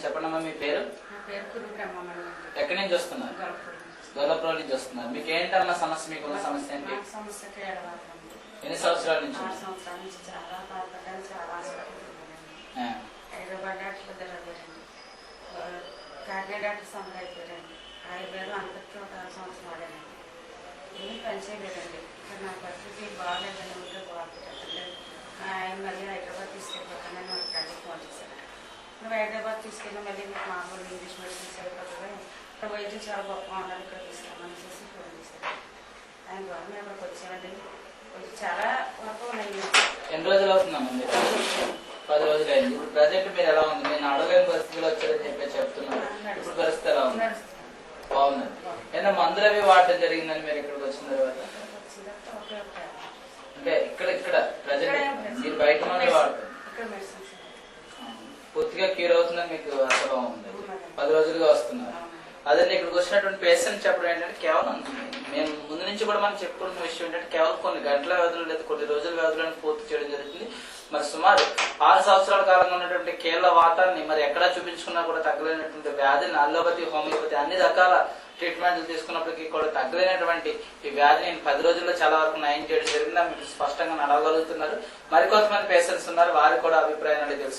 చెప్పండమ్మా మీ పేరు? ఎక్కడి నుంచి వస్తున్నారు? గొల్లపురం నుంచి వస్తున్నారు. మీకు ఏంటన్నా సమస్య? మీకున్న సమస్య ఏంటి? ఎన్ని సంవత్సరాల నుంచి? చాలా బాధపడ్డాను. చాలా హైదరాబాద్ డాక్టర్ తిరగలేరండి, కాకినాడ డాక్టర్ సొంత అయిపోయారండి. ఆయుర్వేదం అందరికీ ఒక సంవత్సరం వాడానండి, ఏమీ పని చేయలేదండి. నా పరిస్థితి బాగాలేదండి, ఉంటే బాగుంటుంది. ఆయన మళ్ళీ హైదరాబాద్ తీసుకెళ్ళిపోతానని మనకి కలిసి ఫోన్ చేశాను. నువ్వు హైదరాబాద్ తీసుకెళ్ళి మళ్ళీ మీకు మామూలు ఇంగ్లీష్ మెడిసిన్స్ అయిపోతుంది, ఇక్కడ వైద్యం చాలా గొప్పగా ఉండాలి, ఇక్కడ తీసుకెళ్ళమని చేసి ఫోన్ చేశాను. ఆయన ద్వారా మేము ఇక్కడికి వచ్చామండి. చాలా వరకు ఉన్నాయి. ఎన్ని రోజులు అవుతుందమ్మా మీరు? 10 రోజులు అయింది. ఇప్పుడు ప్రజెంట్ మీరు ఎలా ఉంది? నేను అడగలేని పరిస్థితులు వచ్చారని చెప్పి చెప్తున్నాను. ఇప్పుడు పరిస్థితి ఎలా ఉంది? బాగుంది. ఏదైనా మందులు అవి వాడటం జరిగిందని మీరు ఇక్కడికి వచ్చిన తర్వాత? అంటే ఇక్కడ ప్రజెంట్ మీరు బయట మందులు వాడతారు, పూర్తిగా క్యూర్ అవుతుందని మీకు అసలు ఉంది. 10 రోజులుగా వస్తున్నారు. అదే ఇక్కడికి వచ్చినటువంటి పేషెంట్ చెప్పడం ఏంటంటే కేవలం మేము ముందు నుంచి కూడా మనం చెప్పుకున్న విషయం ఏంటంటే కేవలం కొన్ని గంటల వ్యవధులు లేదా కొన్ని రోజుల వ్యవధులను పూర్తి చేయడం జరుగుతుంది. మరి సుమారు 6 సంవత్సరాల కాలంగా ఉన్నటువంటి కీళ్ల వాతాన్ని మరి ఎక్కడా చూపించుకున్నా కూడా తగ్గలేనటువంటి వ్యాధిని అల్లోపతి, హోమియోపతి అన్ని రకాల ట్రీట్మెంట్లు తీసుకున్నప్పటికీ కూడా తగ్గలేనటువంటి ఈ వ్యాధిని 10 రోజుల్లో చాలా వరకు నయం చేయడం జరిగింది. మీకు స్పష్టంగా నడవగలుగుతున్నారు. మరికొంతమంది పేషెంట్స్ ఉన్నారు, వారికి కూడా అభిప్రాయాన్ని తెలుసు.